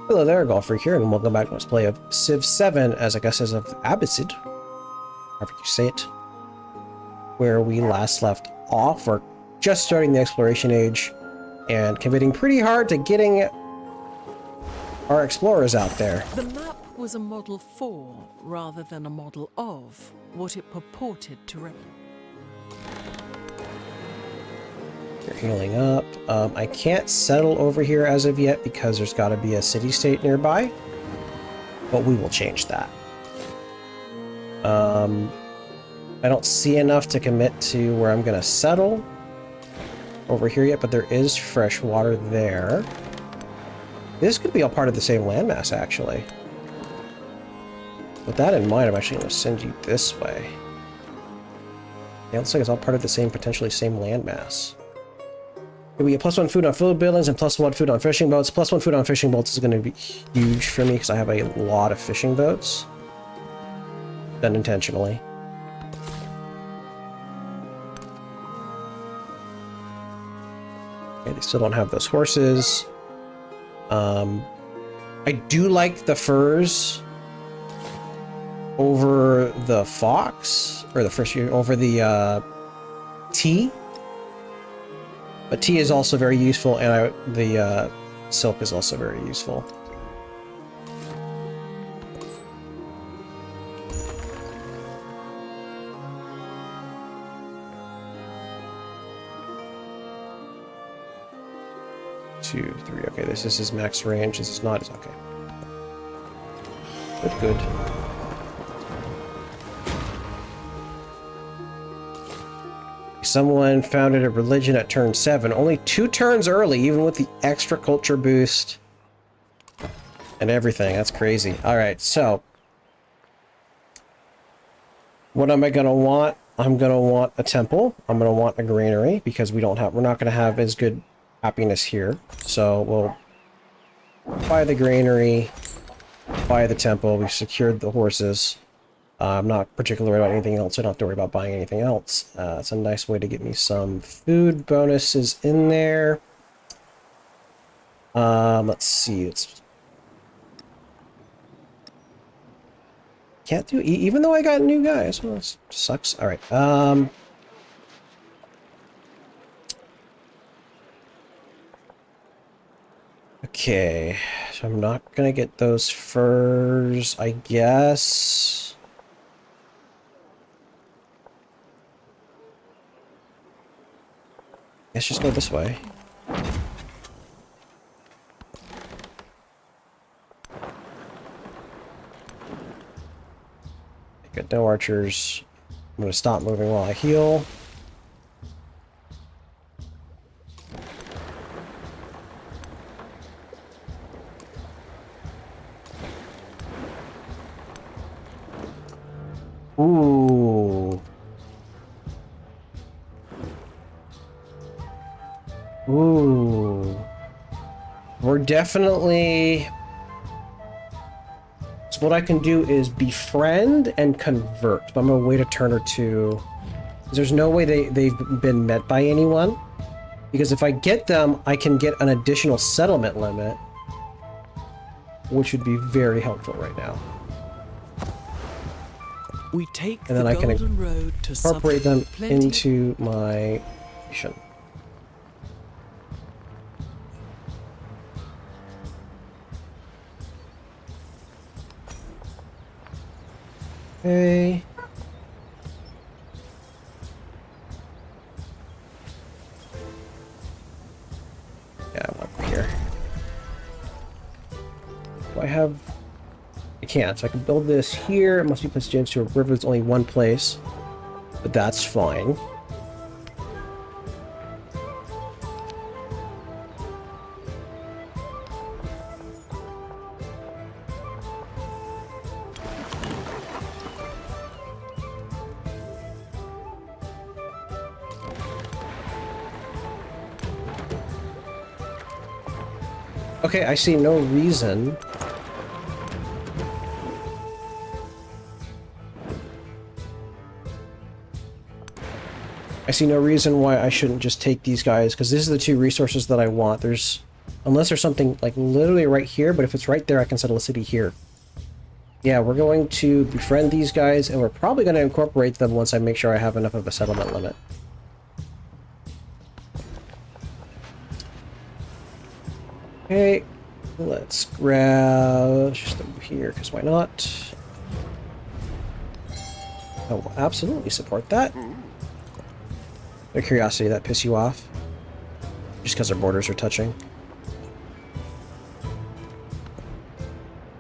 Hello there, Golfer here, and welcome back to Let's Play of Civ 7, as I guess as of Abbasid, however you say it, where we last left off, or just starting the exploration age, and committing pretty hard to getting our explorers out there. The map was a model for, rather than a model of, what it purported to represent. You're healing up. I can't settle over here as of yet because there's got to be a city-state nearby, but we will change that. I don't see enough to commit to where I'm going to settle over here yet, but there is fresh water there. This could be all part of the same landmass, actually. With that in mind, I'm actually going to send you this way. Yeah, it looks like it's all part of the same, potentially same landmass. We get +1 food on food buildings and +1 food on fishing boats. +1 food on fishing boats is going to be huge for me because I have a lot of fishing boats. Done intentionally. Okay, they still don't have those horses. I do like the furs over the fox, or the first over the tea. But tea is also very useful, and the silk is also very useful. Two, three. Okay, this is his max range. This is not his. Okay. Good, good. Someone founded a religion at turn 7. Only 2 turns early, even with the extra culture boost and everything. That's crazy. Alright, so what am I gonna want? I'm gonna want a temple. I'm gonna want a granary because we're not gonna have as good happiness here. So we'll buy the granary, buy the temple. We've secured the horses. I'm not particularly worried about anything else. I don't have to worry about buying anything else. It's a nice way to get me some food bonuses in there. Let's see. Can't do even though I got new guys. Well, this sucks. All right. Okay. So I'm not gonna get those furs, I guess. Let's just go this way. Got no archers. I'm gonna stop moving while I heal. Ooh. Ooh. We're definitely... So what I can do is befriend and convert. But I'm gonna wait a turn or two. There's no way they've been met by anyone. Because if I get them, I can get an additional settlement limit. Which would be very helpful right now. We take And then the I can golden road to incorporate them plenty. into my nation. Okay. Yeah, I'm up here. Do I have... I can't, so I can build this here. It must be placed into a river. There's only one place. But that's fine. Okay, I see no reason. I see no reason why I shouldn't just take these guys, because these are the 2 resources that I want. There's Unless there's something like literally right here, but if it's right there, I can settle a city here. Yeah, we're going to befriend these guys, and we're probably going to incorporate them once I make sure I have enough of a settlement limit. Okay, let's grab just them here, because why not? I will absolutely support that. Their curiosity, that piss you off? Just because our borders are touching.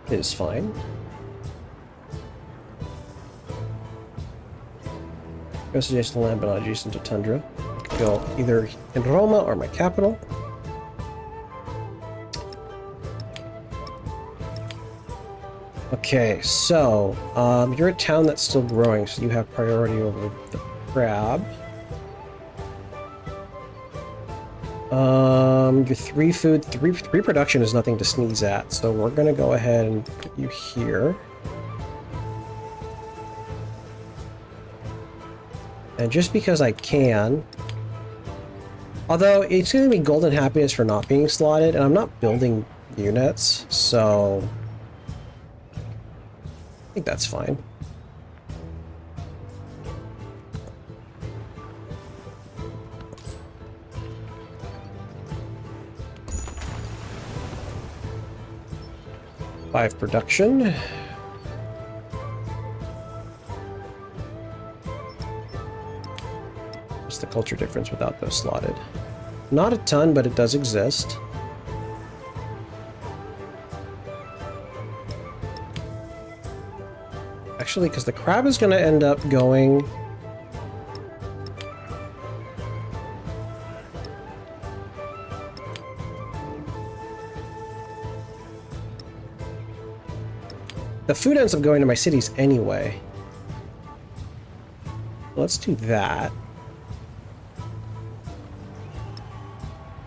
It is fine. Goes adjacent to land, but not adjacent to tundra. Go either in Roma or my capital. Okay, so you're a town that's still growing, so you have priority over the crab. Your three production is nothing to sneeze at, so we're gonna go ahead and put you here. And just because I can, although it's gonna be golden happiness for not being slotted, and I'm not building units, so I think that's fine. Five production. What's the culture difference without those slotted? Not a ton, but it does exist. Actually, because the crab is going to end up going... The food ends up going to my cities anyway. Let's do that.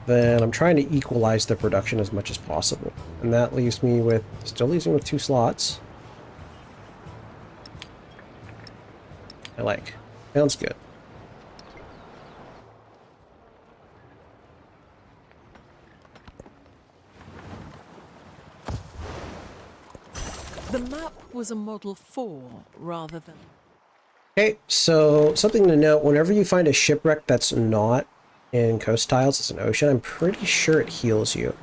Then I'm trying to equalize the production as much as possible. And that leaves me with... Still leaves me with 2 slots. I like. Sounds good. The map was a Model 4 rather than... Okay, so something to note, whenever you find a shipwreck that's not in coast tiles, it's an ocean, I'm pretty sure it heals you.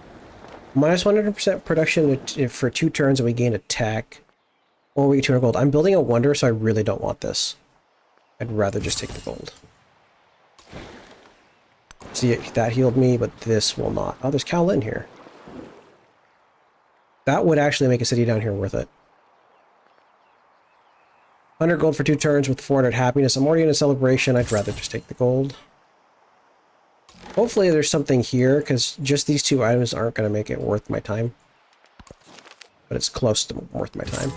Minus 100% production for 2 turns and we gain attack. Or we get 200 gold. I'm building a wonder, so I really don't want this. I'd rather just take the gold. See, that healed me, but this will not. Oh, there's Cal in here. That would actually make a city down here worth it. 100 gold for 2 turns with 400 happiness. I'm already in a celebration. I'd rather just take the gold. Hopefully there's something here, because just these 2 items aren't going to make it worth my time. But it's close to worth my time.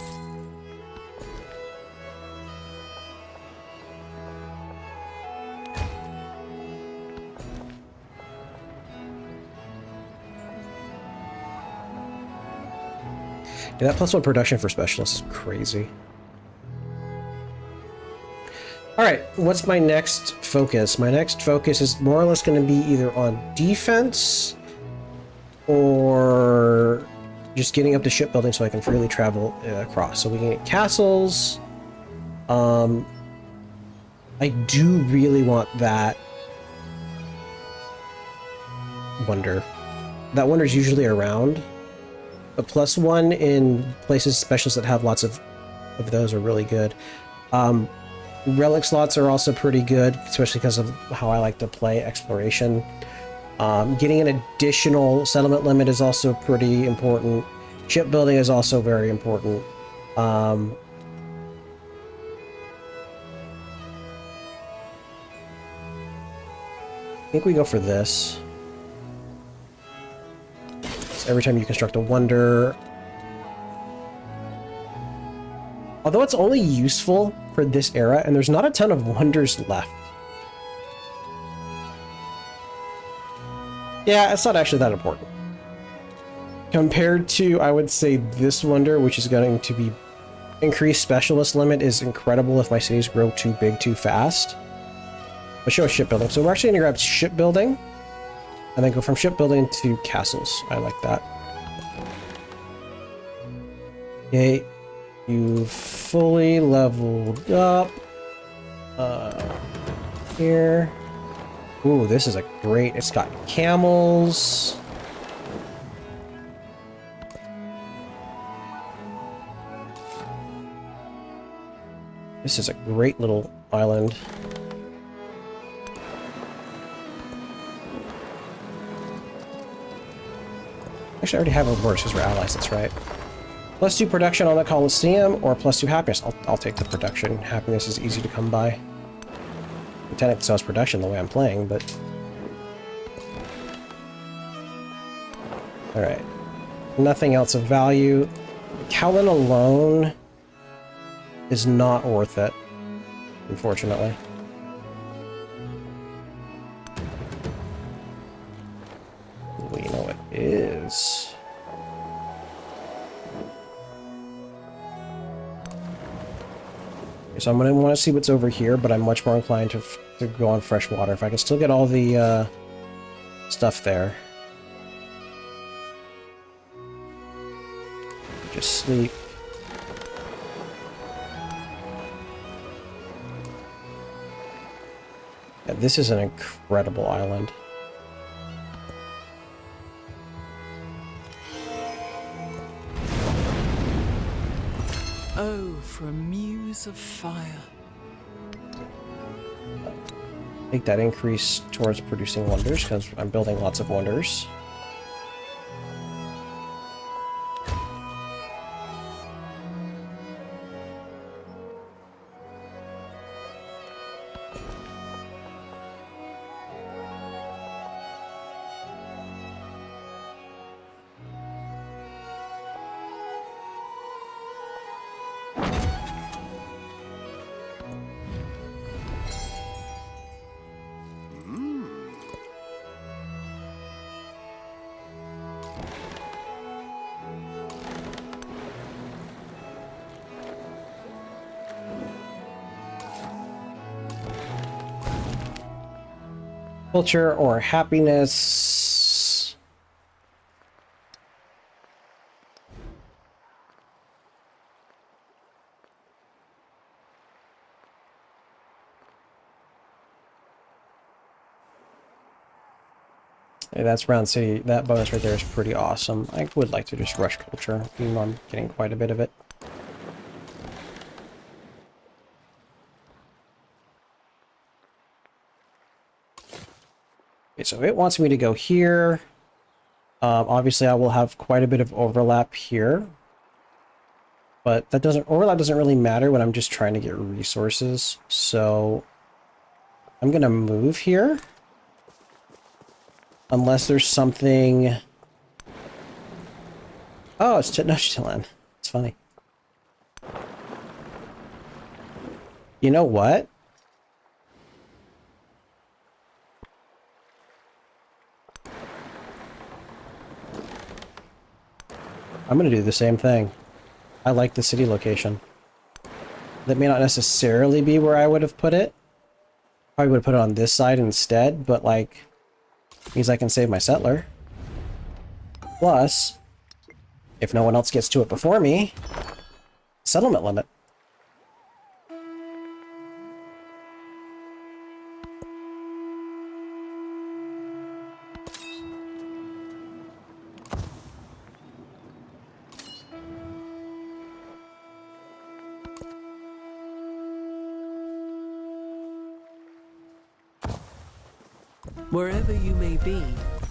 Yeah, that +1 production for specialists is crazy. Alright, what's my next focus? My next focus is more or less going to be either on defense or just getting up to shipbuilding so I can freely travel across. So we can get castles. I do really want that wonder. That wonder is usually around. The +1 in places, specialists that have lots of those are really good. Relic slots are also pretty good, especially because of how I like to play exploration. Getting an additional settlement limit is also pretty important. Shipbuilding is also very important. I think we go for this. Every time you construct a wonder. Although it's only useful for this era, and there's not a ton of wonders left. Yeah, it's not actually that important. Compared to, I would say, this wonder, which is going to be increased specialist limit, is incredible if my cities grow too big too fast. Let's show shipbuilding. So we're actually going to grab shipbuilding. And then go from shipbuilding to castles. I like that. Okay, you fully leveled up. Here. Ooh, this is a great... It's got camels. This is a great little island. Actually, I already have a horse because we're allies, that's right. +2 production on the Colosseum, or +2 happiness. I'll take the production. Happiness is easy to come by. Technically, so is production the way I'm playing, but... Alright. Nothing else of value. Kowloon alone is not worth it, unfortunately. Well, you know what is... So I'm going to want to see what's over here, but I'm much more inclined to go on freshwater. If I can still get all the stuff there. Just sleep. Yeah, this is an incredible island. Oh, for a muse of fire. Take that increase towards producing wonders, because I'm building lots of wonders. Culture or happiness. Hey, that's Round City. That bonus right there is pretty awesome. I would like to just rush culture, even though I'm getting quite a bit of it. Okay, so it wants me to go here. Obviously, I will have quite a bit of overlap here. But that overlap doesn't really matter when I'm just trying to get resources. So I'm going to move here. Unless there's something... Oh, it's Tenochtitlan. It's funny. You know what? I'm going to do the same thing. I like the city location. That may not necessarily be where I would have put it. Probably would have put it on this side instead, but like, means I can save my settler. Plus, if no one else gets to it before me, settlement limit. Wherever you may be.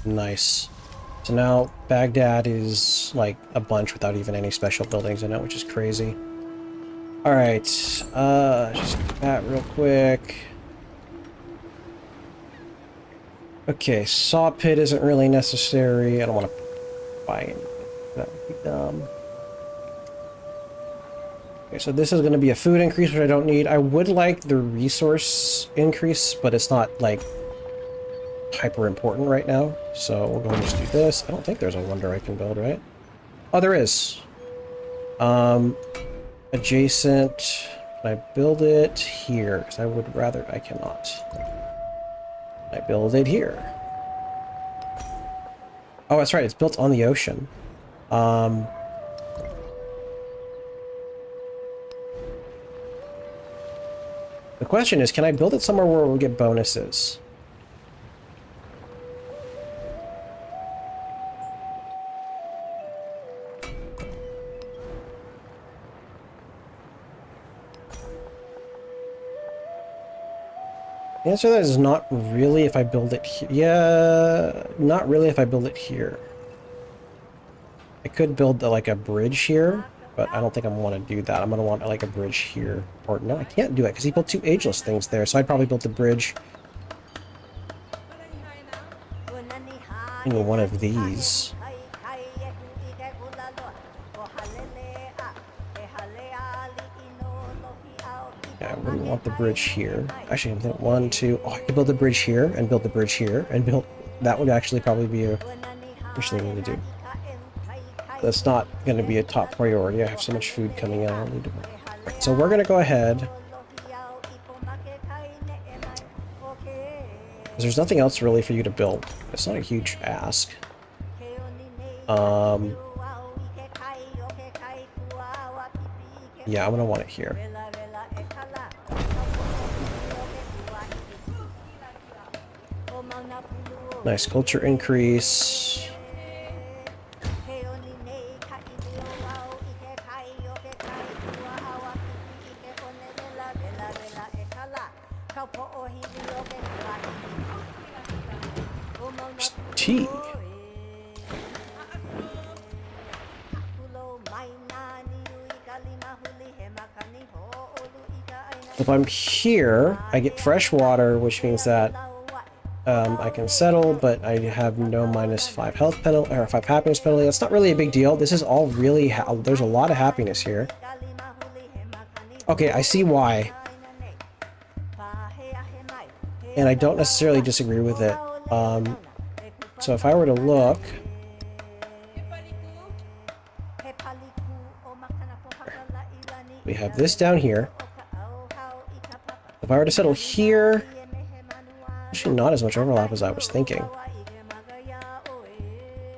Nice. So now Baghdad is like a bunch without even any special buildings in it, which is crazy. Alright, just do that real quick. Okay, saw pit isn't really necessary. I don't want to buy anything. That would be dumb. Okay, so this is going to be a food increase, which I don't need. I would like the resource increase, but it's not like hyper important right now. So we'll go and just do this. I don't think there's a wonder I can build, right? Oh, there is. Adjacent. Can I build it here? Because I would rather... I cannot. I build it here. Oh, that's right. It's built on the ocean. Um, the question is, can I build it somewhere where we'll get bonuses? The answer to that is not really if I build it here. Yeah, not really if I build it here. I could build like a bridge here, but I don't think I'm want to do that. I'm going to want like a bridge here. Or no, I can't do it because he built two ageless things there. So I'd probably build the bridge in one of these. Yeah, I wouldn't want the bridge here. Actually, I think one, two. Oh, I could build the bridge here and build the bridge here and build. That would actually probably be a interesting thing to do. That's not going to be a top priority. I have so much food coming out. I need to... So we're going to go ahead. There's nothing else really for you to build. It's not a huge ask. Yeah, I'm going to want it here. Nice culture increase. Tea. If I'm here, I get fresh water, which means that I can settle, but I have no -5 health penalty or 5 happiness penalty. That's not really a big deal. This is all really there's a lot of happiness here. Okay, I see why. And I don't necessarily disagree with it. So if I were to look, we have this down here. If I were to settle here, actually not as much overlap as I was thinking.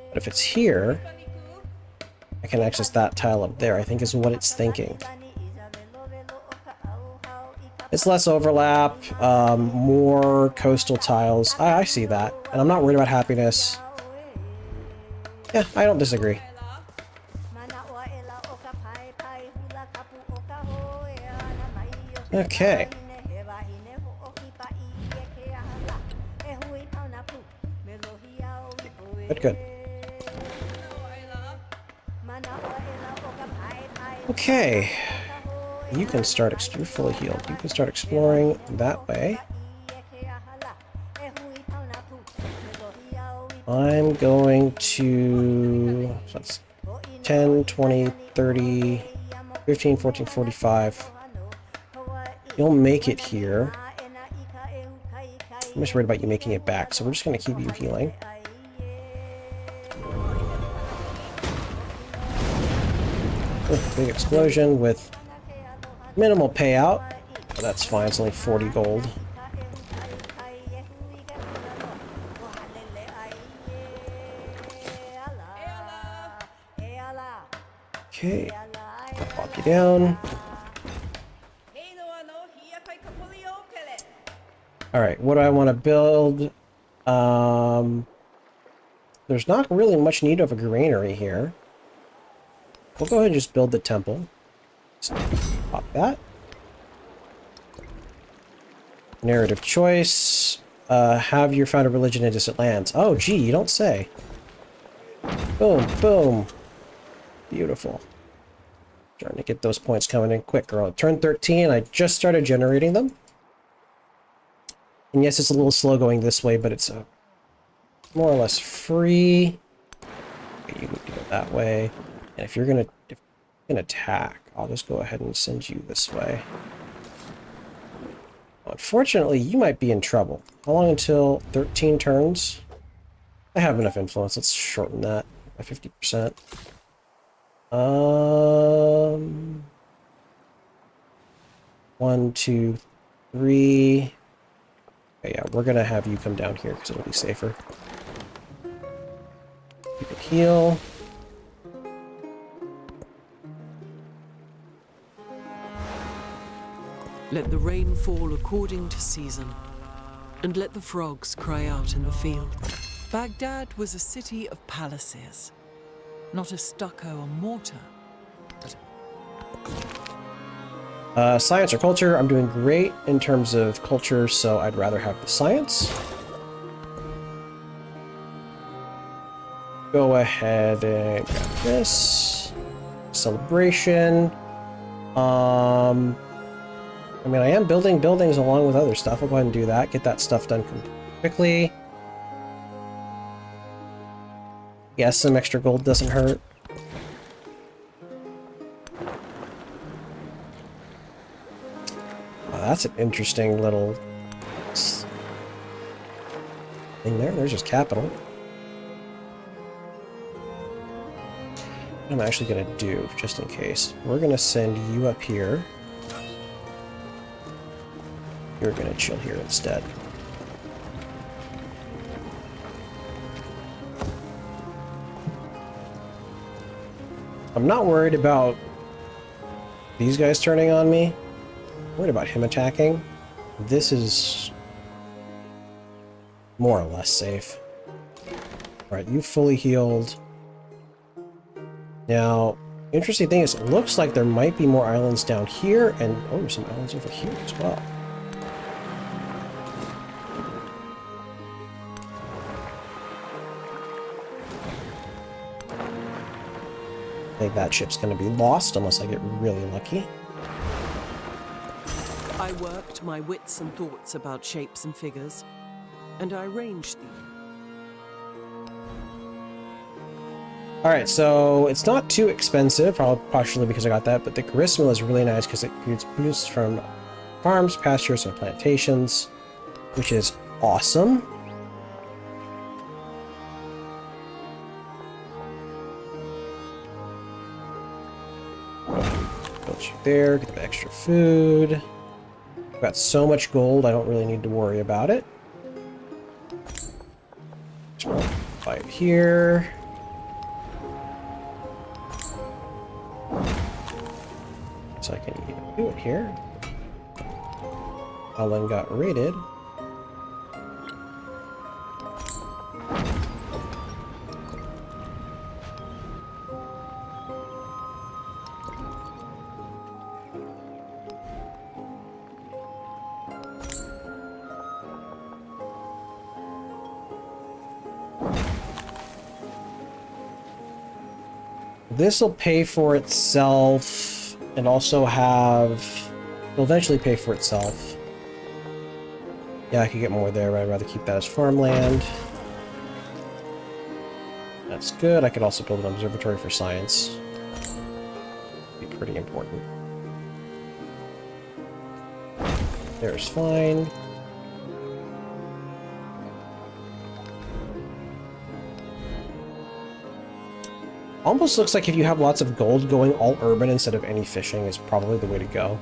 But if it's here, I can access that tile up there, I think is what it's thinking. It's less overlap, more coastal tiles. I see that, and I'm not worried about happiness. Yeah, I don't disagree. Okay. Good, good. Okay. You can start, you're fully healed. You can start exploring that way. I'm going to, so that's 10, 20, 30, 15, 14, 45. You'll make it here. I'm just worried about you making it back, so we're just going to keep you healing. Big explosion with minimal payout. But that's fine, it's only 40 gold. Okay, I'll pop you down. Alright, what do I want to build? There's not really much need of a granary here. We'll go ahead and just build the temple. So, pop that. Narrative choice. Have your found a religion in distant lands. Oh, gee, you don't say. Boom, boom. Beautiful. Trying to get those points coming in quick, girl. Turn 13, I just started generating them. And yes, it's a little slow going this way, but it's more or less free. Okay, you need to go that way. And if you're gonna attack, I'll just go ahead and send you this way. Unfortunately, you might be in trouble. How long until 13 turns? I have enough influence. Let's shorten that by 50%. 1, 2, 3. Okay, yeah, we're gonna have you come down here because it'll be safer. You can heal. Let the rain fall according to season, and let the frogs cry out in the field. Baghdad was a city of palaces, not of stucco or mortar, but Science or culture? I'm doing great in terms of culture, so I'd rather have the science. Go ahead and grab this. Celebration. I mean, I am building buildings along with other stuff. I'll go ahead and do that. Get that stuff done quickly. Yes, some extra gold doesn't hurt. Oh, that's an interesting little thing there. There's just capital. What I'm actually going to do, just in case, we're going to send you up here. You're going to chill here instead. I'm not worried about these guys turning on me. I'm worried about him attacking. This is more or less safe. Alright, you fully healed. Now, interesting thing is, it looks like there might be more islands down here, and oh, some islands over here as well. I think that ship's going to be lost unless I get really lucky. I worked my wits and thoughts about shapes and figures, and I arranged them. Alright, so it's not too expensive, probably partially because I got that, but the grist mill is really nice because it gets boosts from farms, pastures, and plantations, which is awesome. Build you there, get the extra food. I've got so much gold, I don't really need to worry about it. Just multiply it here. So I can even do it here. Alan got raided. This will pay for itself. And also will eventually pay for itself. Yeah, I could get more there, but I'd rather keep that as farmland. That's good. I could also build an observatory for science. Be pretty important. There's fine. Almost looks like if you have lots of gold, going all urban instead of any fishing is probably the way to go.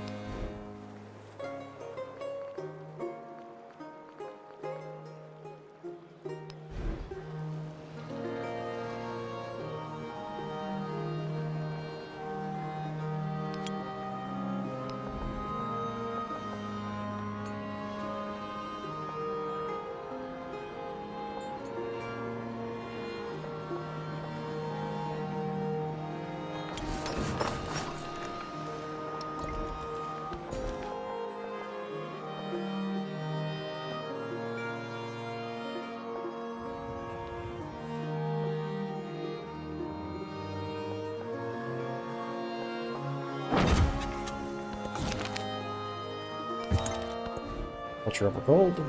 Culture over gold,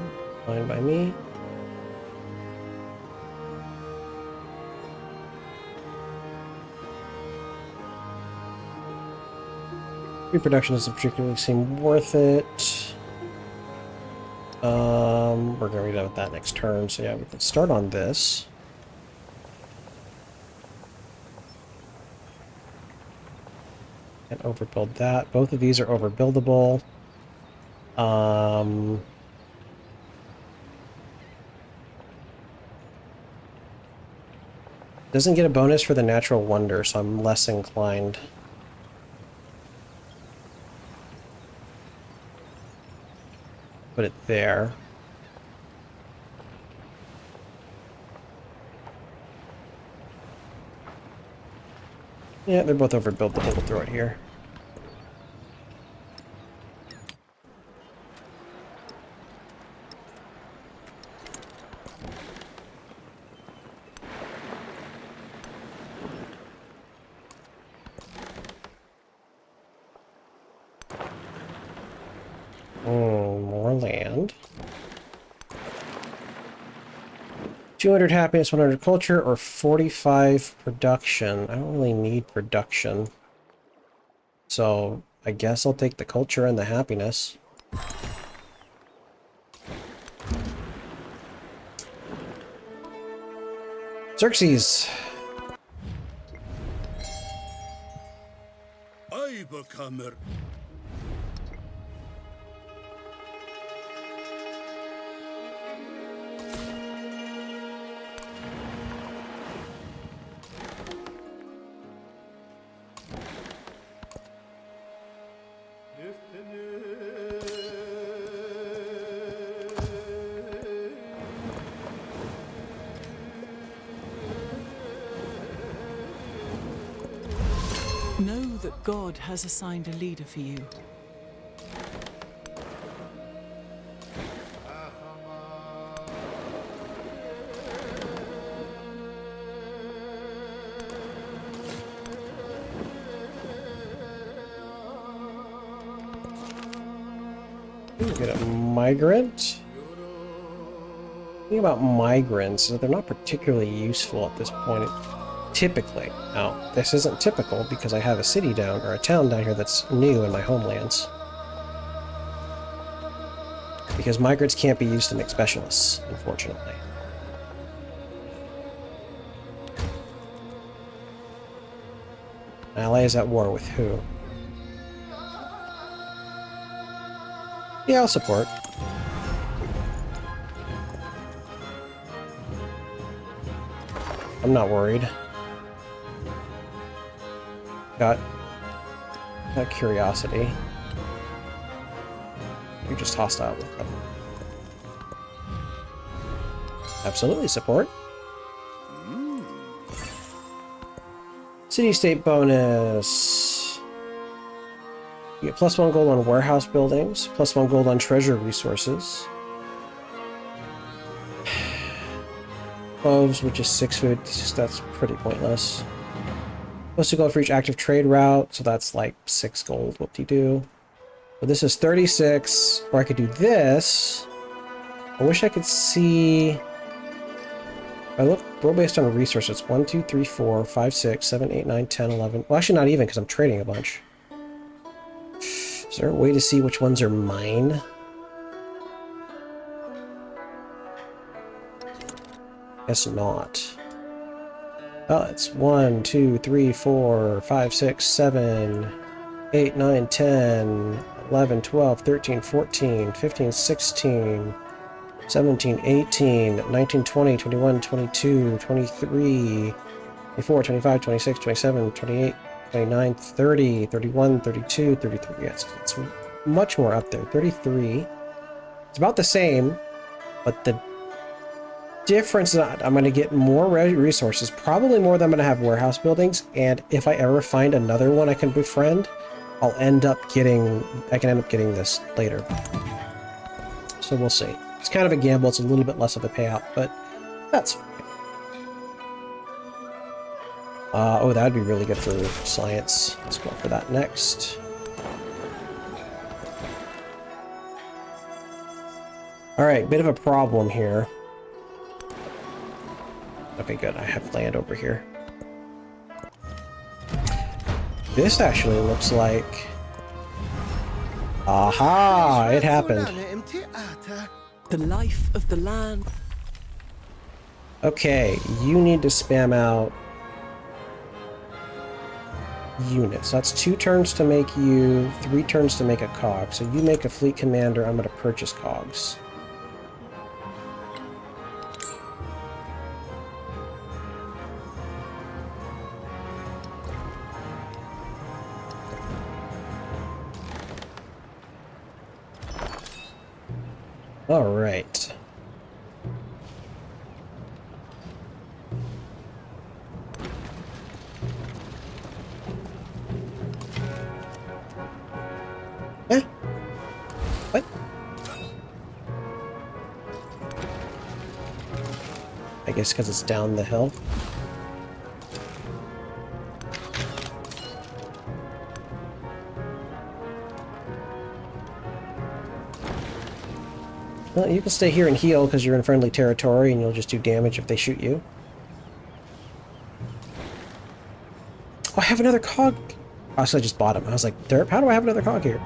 fine by me. Reproduction doesn't particularly seem worth it. We're gonna be done with that next turn, so yeah, we can start on this. And overbuild that. Both of these are overbuildable. Doesn't get a bonus for the natural wonder, so I'm less inclined. Put it there. Yeah, they're both overbuilt, but we'll throw it here. More land. 200 happiness, 100 culture, or 45 production. I don't really need production. So, I guess I'll take the culture and the happiness. Xerxes! I become a Know that God has assigned a leader for you. Get a migrant. The thing about migrants is that they're not particularly useful at this point. Typically. Now, this isn't typical because I have a city down, or a town down here that's new in my homelands. Because migrants can't be used to make specialists, unfortunately. Ally is at war with who? Yeah, I'll support. I'm not worried. Got curiosity. You're just hostile with them. Absolutely support. City-state bonus. You get +1 gold on warehouse buildings, +1 gold on treasure resources. Cloves, which is 6 food, that's pretty pointless. Supposed to go for each active trade route, so that's like 6 gold, whoop-de-doo. But this is 36, or I could do this. I wish I could see... If I look, roll based on resources. 1, 2, 3, 4, 5, 6, 7, 8, 9, 10, 11. Well, actually not even, because I'm trading a bunch. Is there a way to see which ones are mine? Guess not. Oh, it's 1, 2, 3, 4, 5, 6, 7, 8, 9, 10, 11, 12, 13, 14, 15, 16, 17, 18, 19, 20, 21, 22, 23, 24, 25, 26, 27, 28, 29, 30, 31, 32, 33. Yes, it's much more up there. 33. It's about the same, but the difference is I'm going to get more resources, probably more than I'm going to have warehouse buildings, and if I ever find another one I can befriend, I can end up getting this later. So we'll see. It's kind of a gamble, it's a little bit less of a payout, but that's fine. Oh, that would be really good for science. Let's go for that next. Alright, bit of a problem here. Okay, good. I have land over here. This actually looks like... Aha! It happened. The life of the land. Okay, you need to spam out units. That's 2 turns to make you, 3 turns to make a cog. So you make a fleet commander, I'm going to purchase cogs. All right. Eh? What? I guess because it's down the hill. Well, you can stay here and heal because you're in friendly territory and you'll just do damage if they shoot you. Oh, I have another cog. Oh, so I just bought him. I was like, Derp, how do I have another cog here?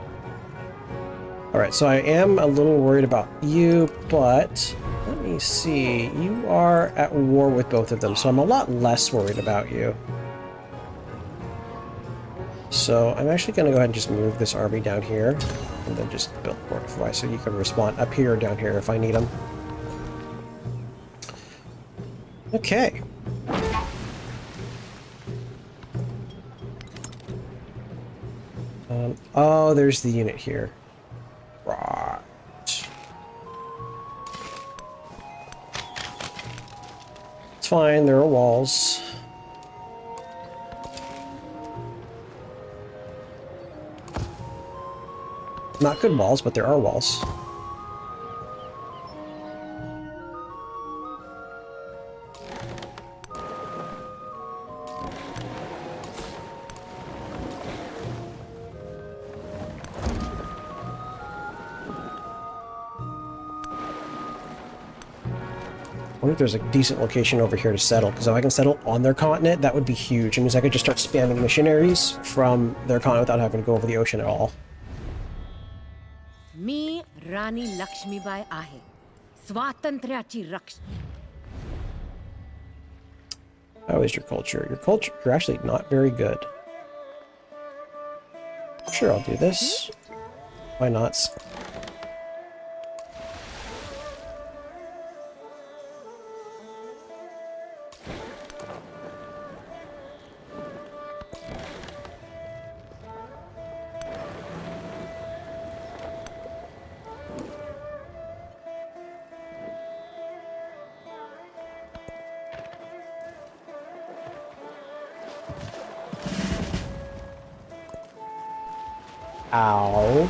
Alright, so I am a little worried about you, but let me see. You are at war with both of them, so I'm a lot less worried about you. So I'm actually going to go ahead and just move this army down here, and then just build Fortify so you can respond up here or down here if I need them. Okay. Oh, there's the unit here. Right. It's fine, there are walls. Not good walls, but there are walls. I wonder if there's a decent location over here to settle, because if I can settle on their continent, that would be huge. It means I could just start spamming missionaries from their continent without having to go over the ocean at all. मी राणी लक्ष्मीबाई आहे स्वातंत्र्याची रक्षा. How is your culture? Your culture, you're actually not very good. Sure, I'll do this. Why not? Ow.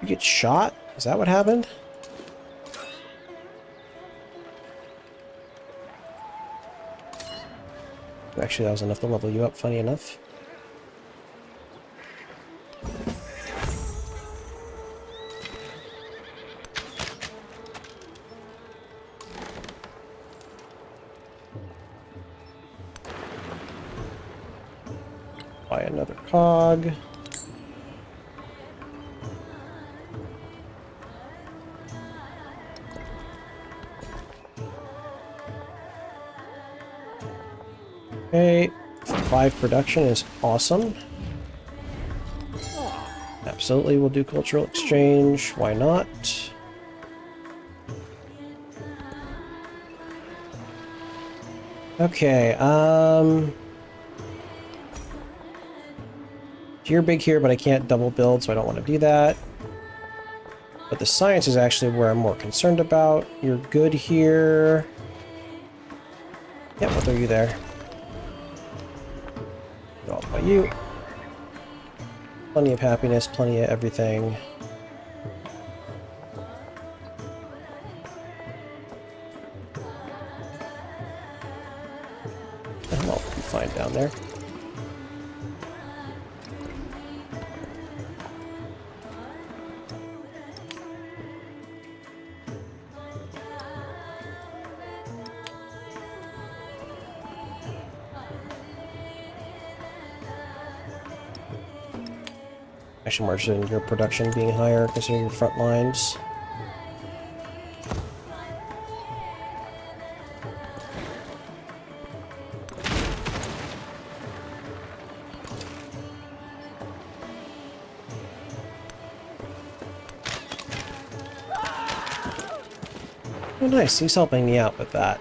You get shot? Is that what happened? Actually, that was enough to level you up, funny enough. Buy another cog. Okay, 5 production is awesome. Absolutely, we'll do cultural exchange. Why not? Okay, you're big here, but I can't double build, so I don't want to do that. But the science is actually where I'm more concerned about. You're good here. Yep, I'll throw you there. Go off by you. Plenty of happiness, plenty of everything. I'll be fine down there. Actually, more interested in your production being higher because of your front lines. Oh, nice. He's helping me out with that.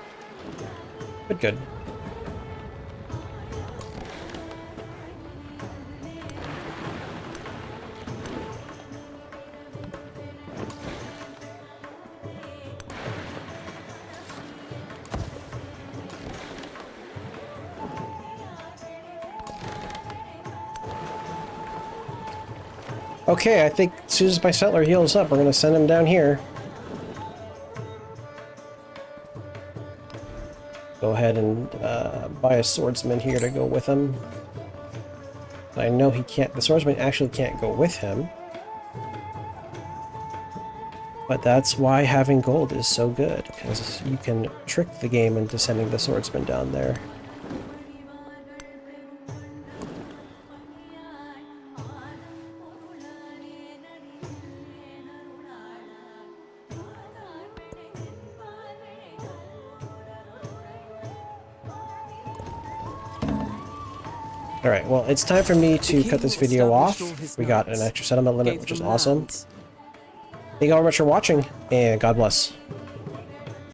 Good, good. Okay, I think as soon as my settler heals up, we're going to send him down here. Go ahead and buy a swordsman here to go with him. I know he can't, the swordsman actually can't go with him. But that's why having gold is so good, because you can trick the game into sending the swordsman down there. Alright, well, it's time for me to cut this video off. We got an extra settlement limit, which is awesome. Thank you all very much for watching, and God bless.